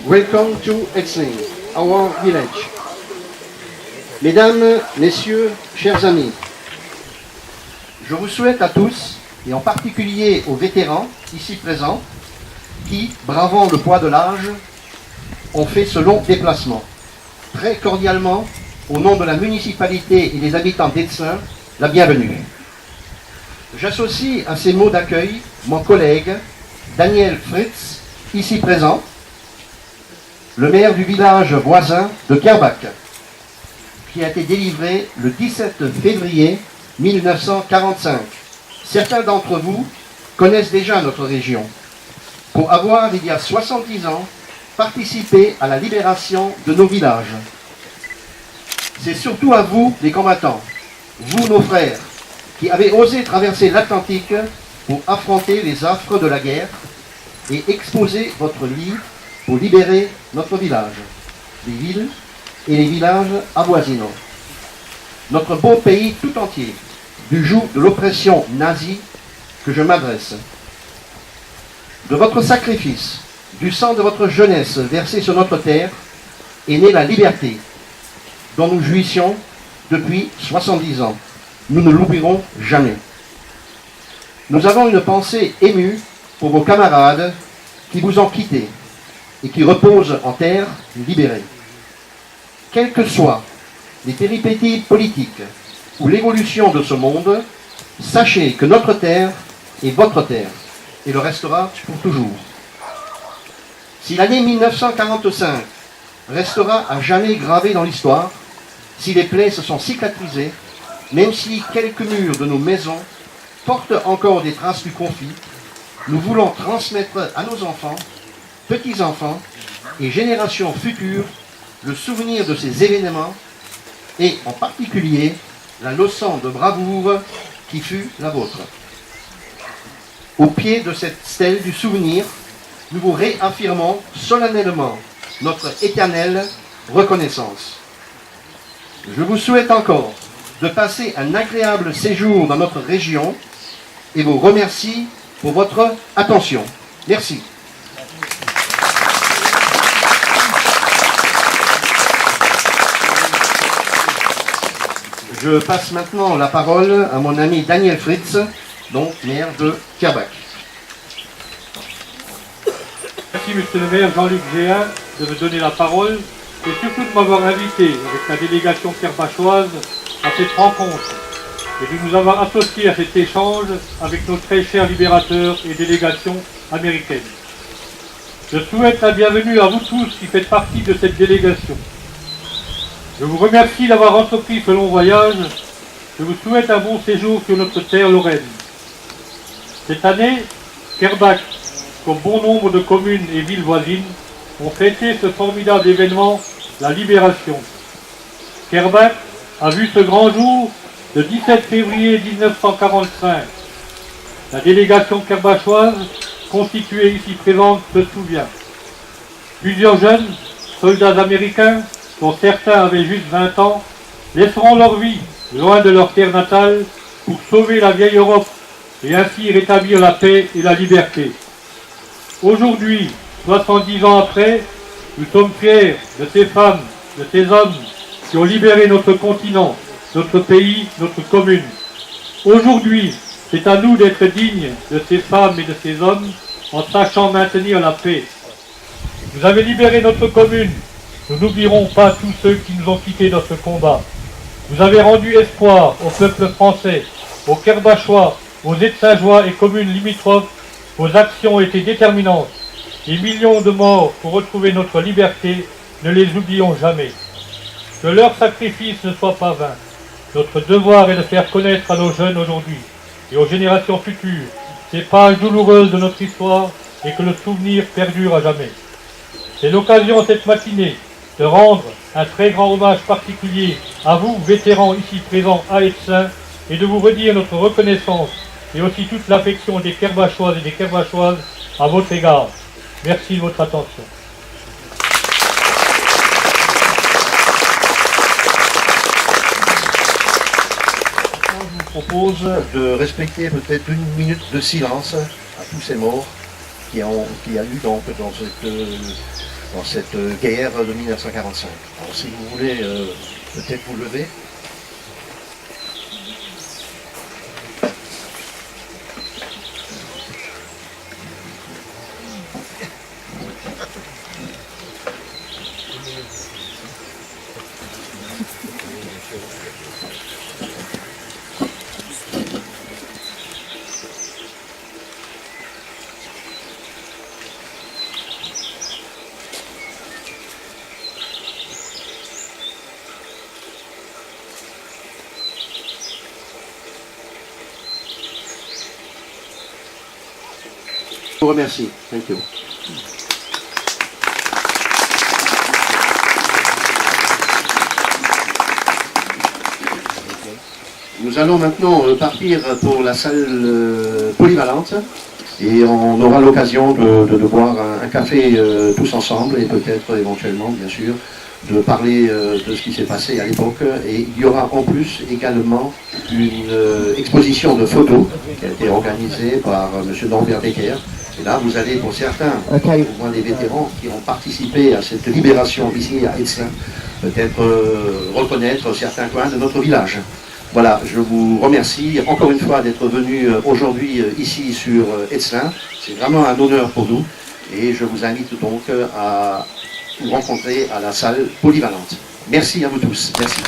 Welcome to Etzling, our village. Mesdames, Messieurs, chers amis, je vous souhaite à tous, et en particulier aux vétérans ici présents, qui, bravant le poids de l'âge, ont fait ce long déplacement. Très cordialement, au nom de la municipalité et des habitants d'Etzling, la bienvenue. J'associe à ces mots d'accueil mon collègue Daniel Fritz, ici présent, le maire du village voisin de Kerbach, qui a été délivré le 17 février 1945. Certains d'entre vous connaissent déjà notre région, pour avoir, il y a 70 ans, participé à la libération de nos villages. C'est surtout à vous, les combattants, vous, nos frères, qui avez osé traverser l'Atlantique pour affronter les affres de la guerre et exposer votre vie pour libérer notre village, les villes et les villages avoisinants. Notre beau pays tout entier, du joug de l'oppression nazie que je m'adresse. De votre sacrifice, du sang de votre jeunesse versé sur notre terre, est née la liberté, dont nous jouissions depuis 70 ans. Nous ne l'oublierons jamais. Nous avons une pensée émue pour vos camarades qui vous ont quittés et qui reposent en terre libérée. Quelles que soient les péripéties politiques ou l'évolution de ce monde, sachez que notre terre est votre terre et le restera pour toujours. Si l'année 1945 restera à jamais gravée dans l'histoire, si les plaies se sont cicatrisées, même si quelques murs de nos maisons portent encore des traces du conflit, nous voulons transmettre à nos enfants, petits-enfants et générations futures le souvenir de ces événements et en particulier la leçon de bravoure qui fut la vôtre. Au pied de cette stèle du souvenir, nous vous réaffirmons solennellement notre éternelle reconnaissance. Je vous souhaite encore de passer un agréable séjour dans notre région et vous remercie pour votre attention. Merci. Je passe maintenant la parole à mon ami Daniel Fritz, donc maire de Kerbach. Merci monsieur le maire Jean-Luc Géin de me donner la parole et surtout de m'avoir invité avec la délégation kerbachoise à cette rencontre et de nous avoir associés à cet échange avec nos très chers libérateurs et délégations américaines. Je souhaite la bienvenue à vous tous qui faites partie de cette délégation. Je vous remercie d'avoir entrepris ce long voyage. Je vous souhaite un bon séjour sur notre terre lorraine. Cette année, Kerbach, comme bon nombre de communes et villes voisines, ont fêté ce formidable événement, la libération. Kerbach a vu ce grand jour le 17 février 1945. La délégation kerbachoise, constituée ici présente, se souvient. Plusieurs jeunes, soldats américains, dont certains avaient juste 20 ans, laisseront leur vie loin de leur terre natale pour sauver la vieille Europe et ainsi rétablir la paix et la liberté. Aujourd'hui, 70 ans après, nous sommes fiers de ces femmes, de ces hommes qui ont libéré notre continent, notre pays, notre commune. Aujourd'hui, c'est à nous d'être dignes de ces femmes et de ces hommes en sachant maintenir la paix. Vous avez libéré notre commune. Nous n'oublierons pas tous ceux qui nous ont quittés dans ce combat. Vous avez rendu espoir au peuple français, aux Kerbachois, aux Etzingeois et communes limitrophes. Vos actions ont été déterminantes. Les millions de morts pour retrouver notre liberté, ne les oublions jamais. Que leur sacrifice ne soit pas vain. Notre devoir est de faire connaître à nos jeunes aujourd'hui et aux générations futures ces pages douloureuses de notre histoire et que le souvenir perdure à jamais. C'est l'occasion cette matinée de rendre un très grand hommage particulier à vous, vétérans ici présents à Etzling, et de vous redire notre reconnaissance et aussi toute l'affection des Kerbachoises et des Kerbachoises à votre égard. Merci de votre attention. Je vous propose de respecter peut-être une minute de silence à tous ces morts qui a eu donc dans dans cette guerre de 1945. Alors si vous voulez peut-être vous lever. Je vous remercie. Thank you. Nous allons maintenant partir pour la salle polyvalente et on aura l'occasion de boire un café tous ensemble et peut-être éventuellement, bien sûr, de parler de ce qui s'est passé à l'époque. Et il y aura en plus également une exposition de photos qui a été organisée par M. Norbert Decker. Et là, vous allez, pour certains, au moins des vétérans qui ont participé à cette libération ici à Etzlin, peut-être reconnaître certains coins de notre village. Voilà, je vous remercie encore une fois d'être venu aujourd'hui ici sur Etzlin. C'est vraiment un honneur pour nous et je vous invite donc à vous rencontrer à la salle polyvalente. Merci à vous tous. Merci.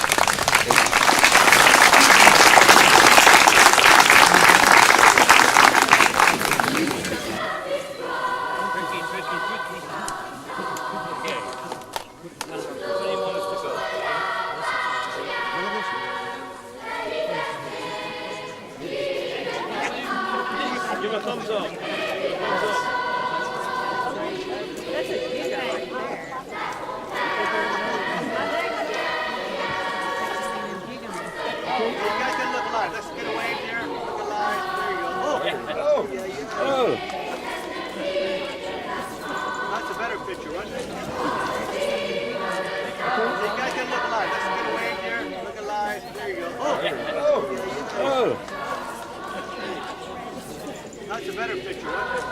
Give a thumbs up. You guys can look alive. Let's get a wave here. Look alive. There you go. Oh. Oh. That's a better picture, wasn't it? You guys can look alive. Let's get a wave here. Look alive. There you go. Oh. Oh. That's a better picture, wasn't it?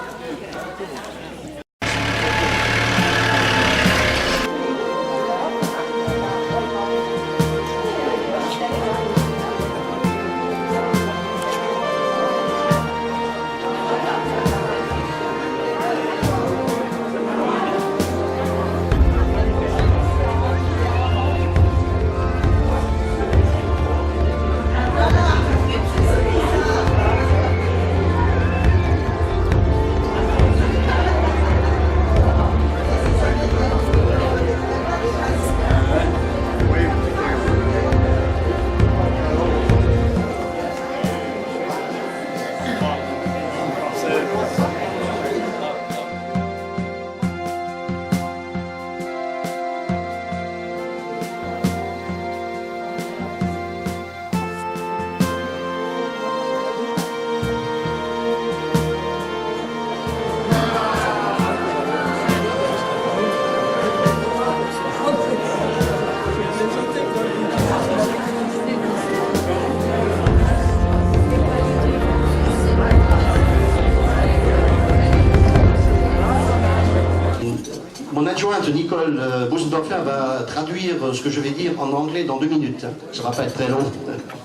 Mon adjointe Nicole Busendorfer va traduire ce que je vais dire en anglais dans 2 minutes. Ça ne va pas être très long.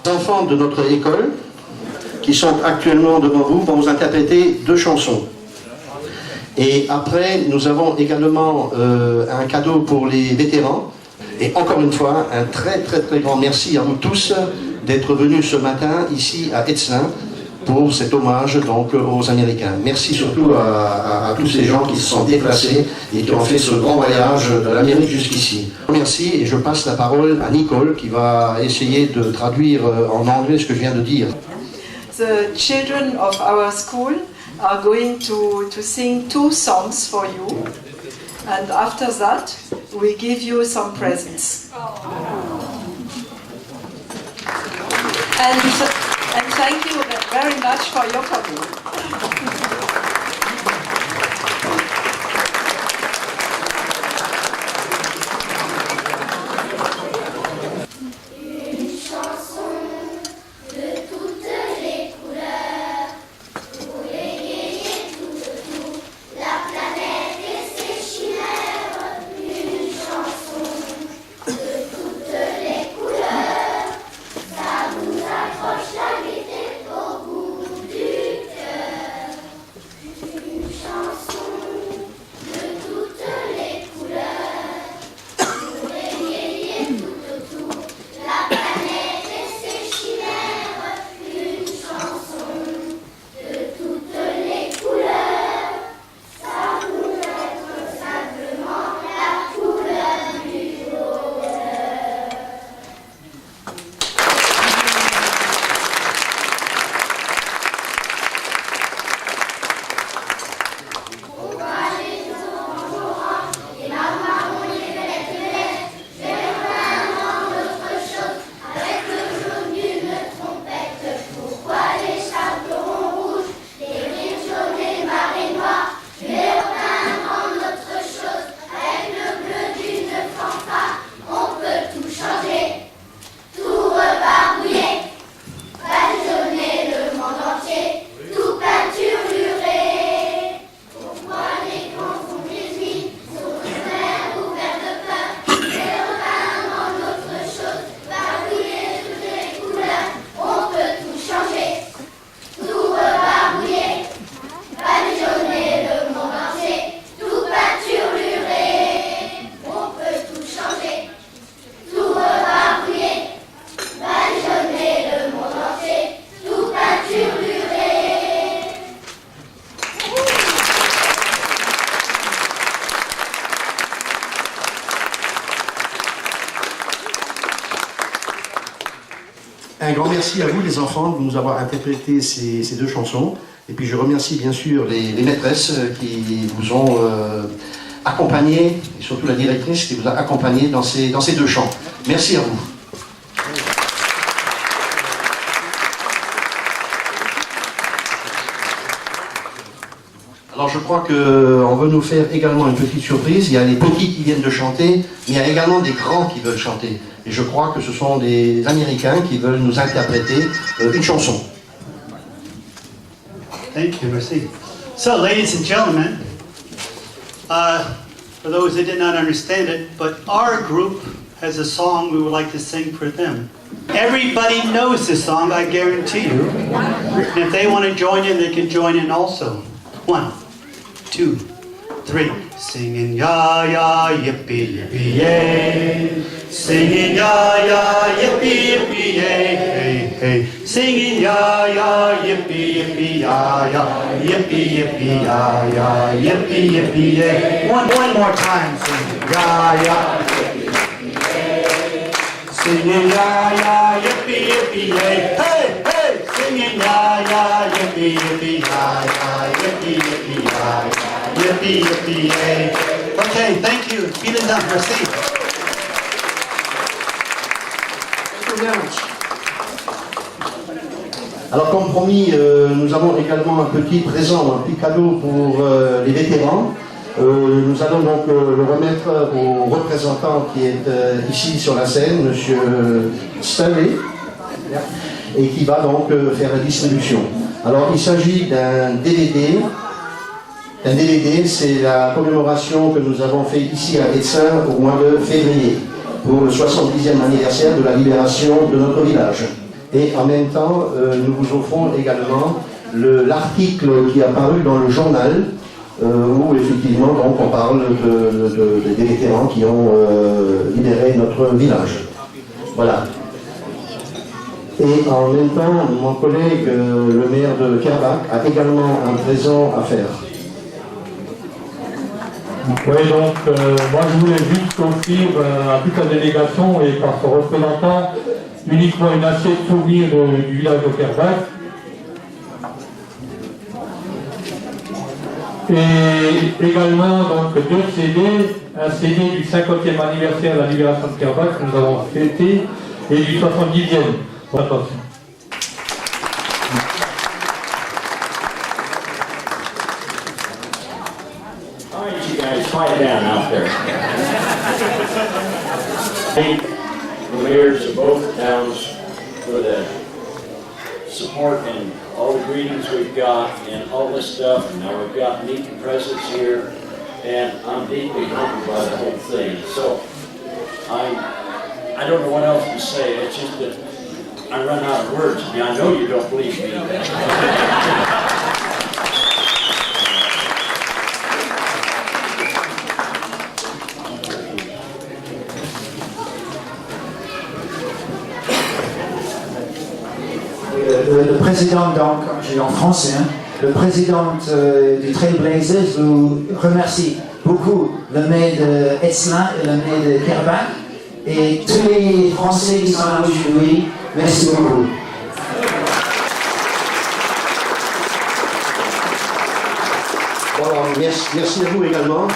Les enfants de notre école, qui sont actuellement devant vous, vont vous interpréter 2 chansons. Et après, nous avons également un cadeau pour les vétérans. Et encore une fois, un très grand merci à vous tous d'être venus ce matin ici à Etzlin pour cet hommage donc aux Américains. Merci surtout à tous ces gens qui se sont déplacés et qui ont fait ce grand voyage de l'Amérique jusqu'ici. Merci et je passe la parole à Nicole qui va essayer de traduire en anglais ce que je viens de dire. The children of our school are going to sing 2 songs for you, and after that we give you some presents. And thank you very much for your coming. La planète et ses chimères. Un grand merci à vous les enfants de nous avoir interprété ces deux chansons. Et puis je remercie bien sûr les maîtresses qui vous ont accompagné, et surtout la directrice qui vous a accompagné dans ces deux chants. Merci à vous. Alors je crois qu'on veut nous faire également une petite surprise. Il y a les petits qui viennent de chanter, mais il y a également des grands qui veulent chanter. Et je crois que ce sont des Américains qui veulent nous interpréter une chanson. Thank you, merci. So, ladies and gentlemen, for those that did not understand it, but our group has a song we would like to sing for them. Everybody knows this song, I guarantee you. And if they want to join in, they can join in also. 1, 2, 3. Singing ya ya yippee yippee yay. Singing ya ya yippee yippee yay. Hey hey. Singing ya ya yippee yippee ya ya. Yippee yippee ya ya. Yippee yippee yay. One more time. Singing ya ya. Singing ya ya yippee yippee yay. Hey hey. Singing ya ya yippee yippee ya ya. Yippee yippee ya ya. Yippee yippee yay. Okay, thank you. Vielen Dank. Merci. Alors comme promis, nous avons également un petit présent, un petit cadeau pour les vétérans. Nous allons donc le remettre au représentant qui est ici sur la scène, M. Stanley, et qui va donc faire la distribution. Alors il s'agit d'un DVD. Un DVD, c'est la commémoration que nous avons fait ici à Edsin au mois de février, pour le 70e anniversaire de la libération de notre village. Et en même temps, nous vous offrons également l'article qui est apparu dans le journal, où effectivement donc, on parle des vétérans qui ont libéré notre village. Voilà. Et en même temps, mon collègue, le maire de Kerbach, a également un présent à faire. Oui, donc moi je voulais juste offrir à toute la délégation et par son représentant uniquement une assiette souvenir du village de Kerbach. Et également donc 2 CD, un CD du 50e anniversaire de la libération de Kerbach que nous avons fêté et du 70e. Attention. Quiet down out there. Thank the mayors of both towns for the support and all the greetings we've got and all this stuff. And now we've got neat presents here, and I'm deeply humbled by the whole thing. So I don't know what else to say. It's just that I run out of words. I mean, I know you don't believe me. Le président, donc, je dis en français, hein, le président du Trailblazers vous remercie beaucoup, le maire de Edslin et le maire de Kerbach, et tous les Français qui sont là aujourd'hui, merci beaucoup. Voilà, merci à vous également.